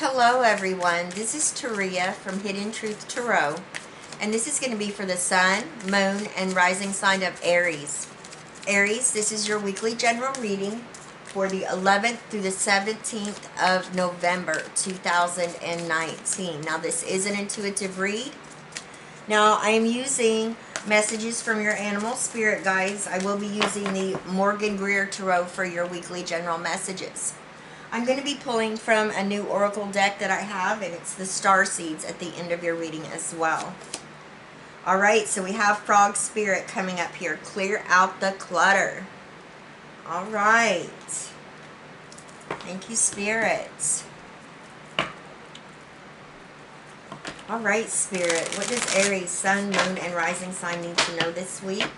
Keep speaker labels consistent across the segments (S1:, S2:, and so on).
S1: Hello everyone, this is Taria from Hidden Truth Tarot, and this is going to be for the Sun, Moon, and Rising sign of Aries. Aries, this is your weekly general reading for the 11th through the 17th of November 2019. Now this is an intuitive read. Now I am using messages from your animal spirit guides. I will be using the Morgan Greer Tarot for your weekly general messages. I'm going to be pulling from a new oracle deck that I have, and it's the star seeds at the end of your reading as well. Alright, so we have Frog Spirit coming up here. Clear out the clutter. Alright. Thank you, Spirit. Alright, Spirit. What does Aries, Sun, Moon, and Rising sign need to know this week?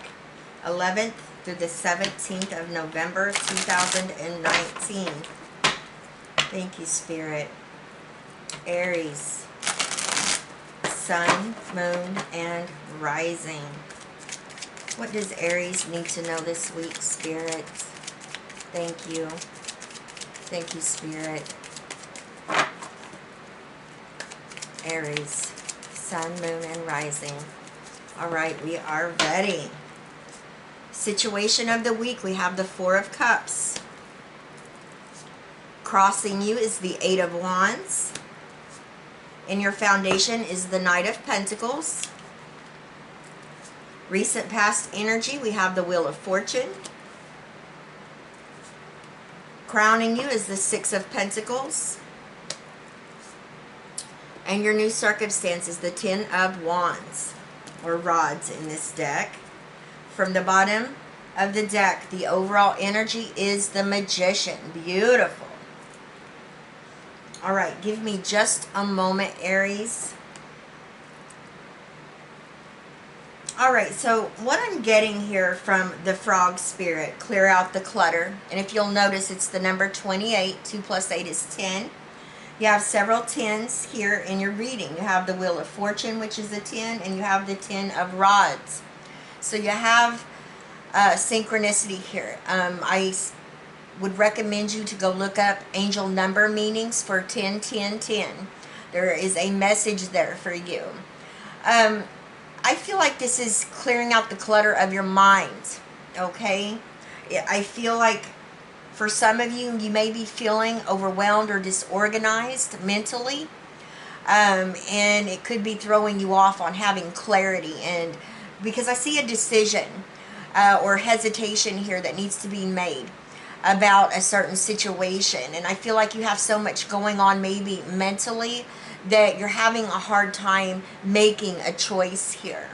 S1: 11th through the 17th of November 2019. Thank you, Spirit. Aries, Sun, Moon, and Rising. What does Aries need to know this week, Spirit? Thank you. Thank you, Spirit. Aries, Sun, Moon, and Rising. All right, we are ready. Situation of the week, we have the Four of Cups. Crossing you is the Eight of Wands. In your foundation is the Knight of Pentacles. Recent past energy, we have the Wheel of Fortune. Crowning you is the Six of Pentacles. And your new circumstance is the Ten of Wands, or rods in this deck. From the bottom of the deck, the overall energy is the Magician. Beautiful. All right, give me just a moment, Aries. All right, so what I'm getting here from the Frog Spirit, clear out the clutter. And if you'll notice, it's the number 28. 2 plus 8 is 10. You have several 10s here in your reading. You have the Wheel of Fortune, which is a 10, and you have the 10 of Rods. So you have synchronicity here. I would recommend you to go look up angel number meanings for 10, 10, 10. There is a message there for you. I feel like this is clearing out the clutter of your mind, okay? I feel like for some of you, you may be feeling overwhelmed or disorganized mentally, and it could be throwing you off on having clarity. And because I see a decision or hesitation here that needs to be made about a certain situation, and I feel like you have so much going on maybe mentally that you're having a hard time making a choice here.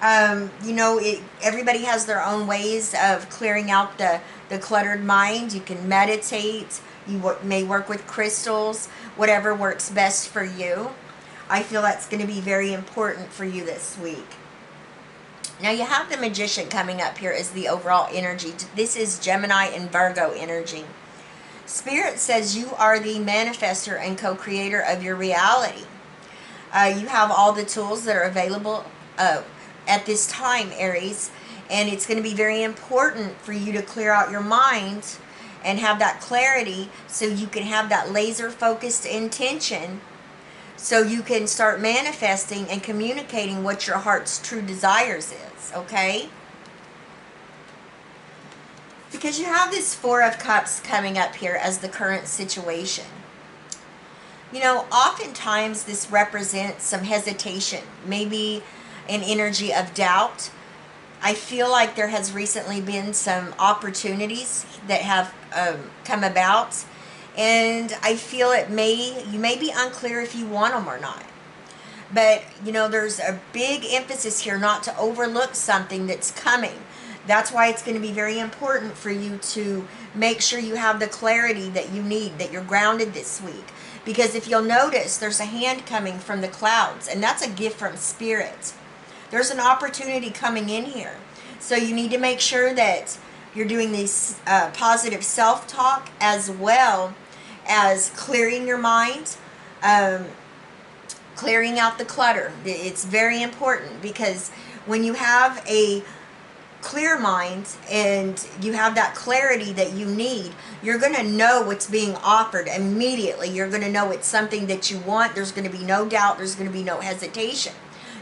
S1: You know, everybody has their own ways of clearing out the cluttered mind. You can meditate, you may work with crystals, whatever works best for you. I feel that's going to be very important for you this week. Now you have the Magician coming up here as the overall energy. This is Gemini and Virgo energy. Spirit says you are the manifester and co-creator of your reality. You have all the tools that are available at this time, Aries, and it's going to be very important for you to clear out your mind and have that clarity so you can have that laser focused intention, so you can start manifesting and communicating what your heart's true desires is, okay? Because you have this Four of Cups coming up here as the current situation. You know, oftentimes this represents some hesitation, maybe an energy of doubt. I feel like there has recently been some opportunities that have come about, and I feel you may be unclear if you want them or not. But, you know, there's a big emphasis here not to overlook something that's coming. That's why it's going to be very important for you to make sure you have the clarity that you need, that you're grounded this week. Because if you'll notice, there's a hand coming from the clouds, and that's a gift from Spirit. There's an opportunity coming in here. So you need to make sure that you're doing this positive self-talk, as well as clearing your mind, clearing out the clutter. It's very important, because when you have a clear mind and you have that clarity that you need, you're going to know what's being offered immediately. You're going to know it's something that you want. There's going to be no doubt. There's going to be no hesitation.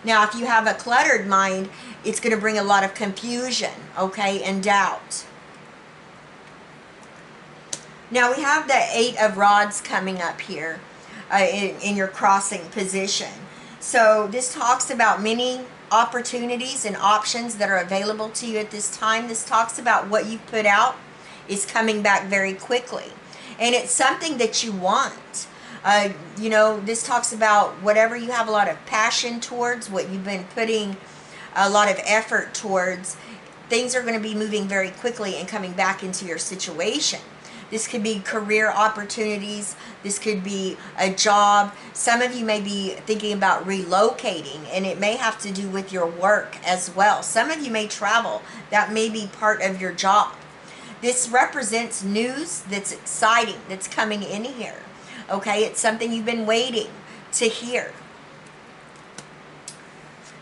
S1: Now, if you have a cluttered mind, it's going to bring a lot of confusion, okay, and doubt. Now, we have the 8 of Rods coming up here in your crossing position. So this talks about many opportunities and options that are available to you at this time. This talks about what you put out is coming back very quickly. And it's something that you want. You know, this talks about whatever you have a lot of passion towards, what you've been putting a lot of effort towards, things are going to be moving very quickly and coming back into your situation. This could be career opportunities. This could be a job. Some of you may be thinking about relocating, and it may have to do with your work as well. Some of you may travel. That may be part of your job. This represents news that's exciting, that's coming in here. Okay, it's something you've been waiting to hear.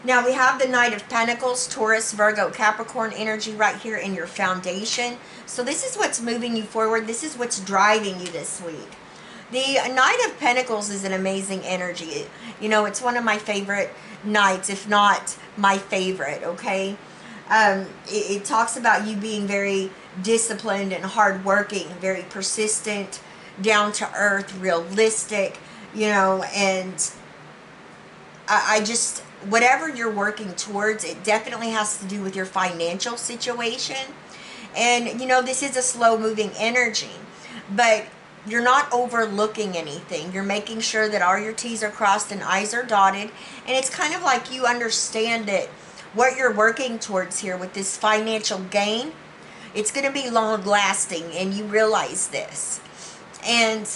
S1: Now we have the Knight of Pentacles, Taurus, Virgo, Capricorn energy right here in your foundation. So this is what's moving you forward. This is what's driving you this week. The Knight of Pentacles is an amazing energy. You know, it's one of my favorite knights, if not my favorite, okay? It talks about you being very disciplined and hardworking, very persistent, down to earth, realistic, you know, and I just, whatever you're working towards, it definitely has to do with your financial situation. And, you know, this is a slow moving energy, but you're not overlooking anything. You're making sure that all your T's are crossed and I's are dotted. And it's kind of like you understand that what you're working towards here with this financial gain, it's going to be long lasting, and you realize this. And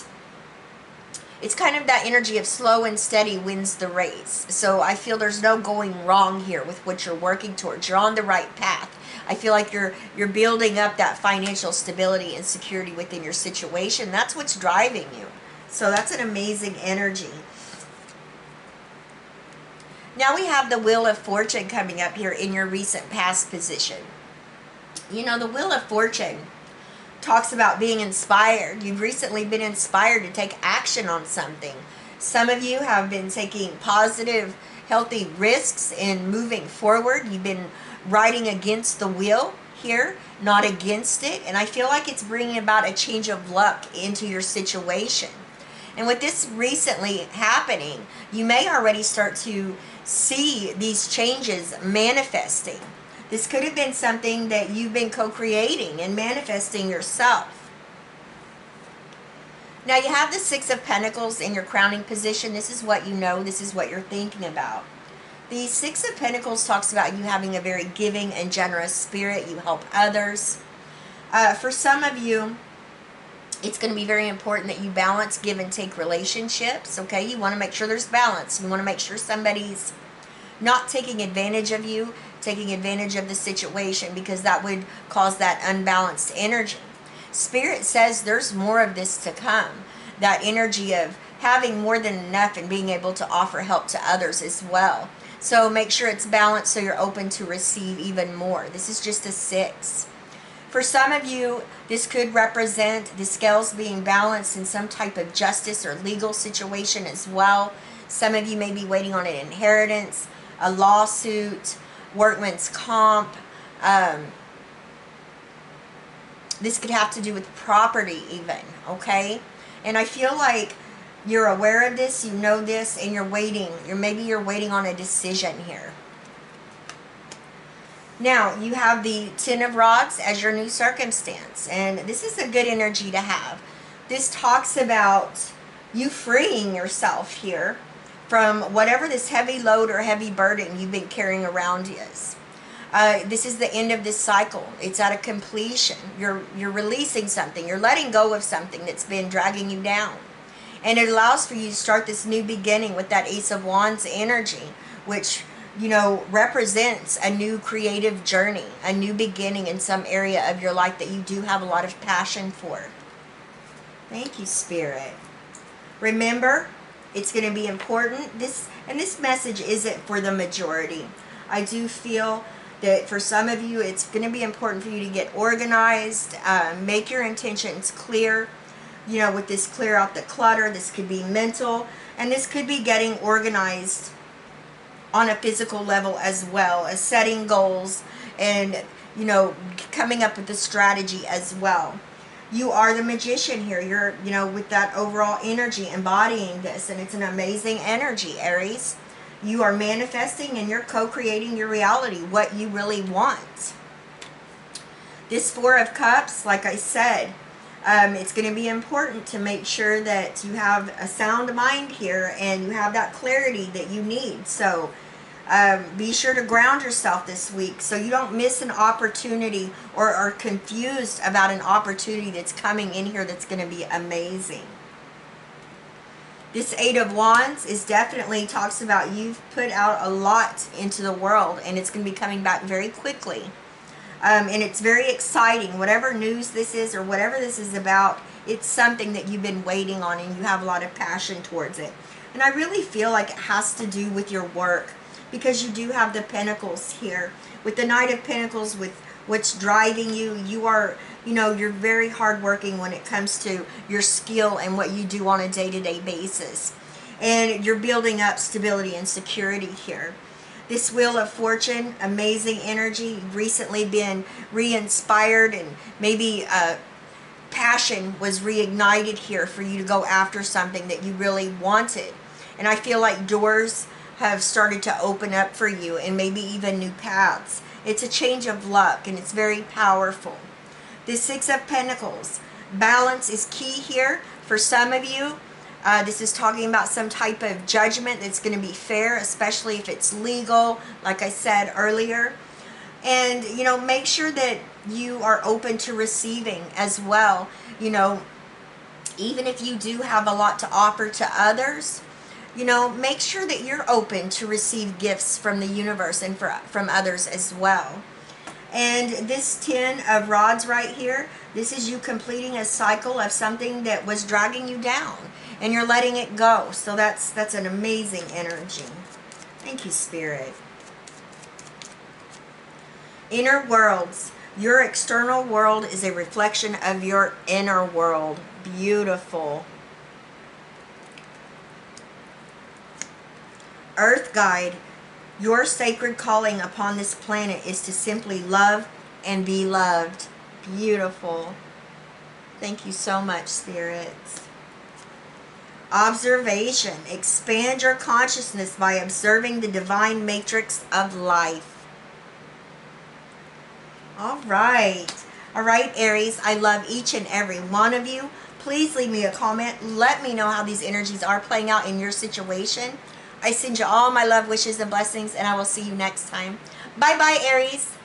S1: it's kind of that energy of slow and steady wins the race. So I feel there's no going wrong here with what you're working towards. You're on the right path. I feel like you're building up that financial stability and security within your situation. That's what's driving you. So that's an amazing energy. Now we have the Wheel of Fortune coming up here in your recent past position. You know, the Wheel of Fortune talks about being inspired. You've recently been inspired to take action on something. Some of you have been taking positive, healthy risks in moving forward. You've been riding against the wheel here, not against it. And I feel like it's bringing about a change of luck into your situation. And with this recently happening, you may already start to see these changes manifesting. This could have been something that you've been co-creating and manifesting yourself. Now you have the 6 of Pentacles in your crowning position. This is what you know. This is what you're thinking about. The 6 of Pentacles talks about you having a very giving and generous spirit. You help others. For some of you, it's going to be very important that you balance give and take relationships. Okay, you want to make sure there's balance. You want to make sure somebody's not taking advantage of you, taking advantage of the situation, because that would cause that unbalanced energy. Spirit says there's more of this to come. That energy of having more than enough and being able to offer help to others as well. So make sure it's balanced so you're open to receive even more. This is just a 6. For some of you, this could represent the scales being balanced in some type of justice or legal situation as well. Some of you may be waiting on an inheritance, a lawsuit, workman's comp. This could have to do with property even, okay? And I feel like you're aware of this, you know this, and you're waiting. Maybe you're waiting on a decision here. Now, you have the 10 of Rods as your new circumstance. And this is a good energy to have. This talks about you freeing yourself here from whatever this heavy load or heavy burden you've been carrying around is. This is the end of this cycle. It's at a completion. You're releasing something. You're letting go of something that's been dragging you down. And it allows for you to start this new beginning with that Ace of Wands energy, which, you know, represents a new creative journey, a new beginning in some area of your life that you do have a lot of passion for. Thank you, Spirit. Remember, it's going to be important. This message isn't for the majority. I do feel that for some of you, it's going to be important for you to get organized, make your intentions clear. You know, with this clear out the clutter, this could be mental, and this could be getting organized on a physical level as well, as setting goals and, you know, coming up with a strategy as well. You are the magician here. You're, you know, with that overall energy embodying this, and it's an amazing energy, Aries. You are manifesting and you're co-creating your reality, what you really want. This Four of Cups, like I said, it's going to be important to make sure that you have a sound mind here and you have that clarity that you need. So be sure to ground yourself this week so you don't miss an opportunity or are confused about an opportunity that's coming in here that's going to be amazing. This Eight of Wands is definitely talks about you've put out a lot into the world and it's going to be coming back very quickly. And it's very exciting. Whatever news this is or whatever this is about, it's something that you've been waiting on and you have a lot of passion towards it. And I really feel like it has to do with your work, because you do have the Pentacles here. With the Knight of Pentacles, with what's driving you, you are, you know, you're very hardworking when it comes to your skill and what you do on a day-to-day basis. And you're building up stability and security here. This Wheel of Fortune, amazing energy, recently been re-inspired, and maybe passion was reignited here for you to go after something that you really wanted. And I feel like doors have started to open up for you, and maybe even new paths. It's a change of luck and it's very powerful. This Six of Pentacles, balance is key here for some of you. This is talking about some type of judgment that's going to be fair, especially if it's legal, like I said earlier. And, you know, make sure that you are open to receiving as well. You know, even if you do have a lot to offer to others, you know, make sure that you're open to receive gifts from the universe and from others as well. And this Ten of Rods right here, this is you completing a cycle of something that was dragging you down, and you're letting it go. So that's an amazing energy. Thank you, Spirit. Inner worlds. Your external world is a reflection of your inner world. Beautiful. Earth Guide. Your sacred calling upon this planet is to simply love and be loved. Beautiful. Thank you so much, spirits. Observation. Expand your consciousness by observing the divine matrix of life. All right. All right, Aries. I love each and every one of you. Please leave me a comment. Let me know how these energies are playing out in your situation. I send you all my love, wishes, and blessings, and I will see you next time. Bye-bye, Aries.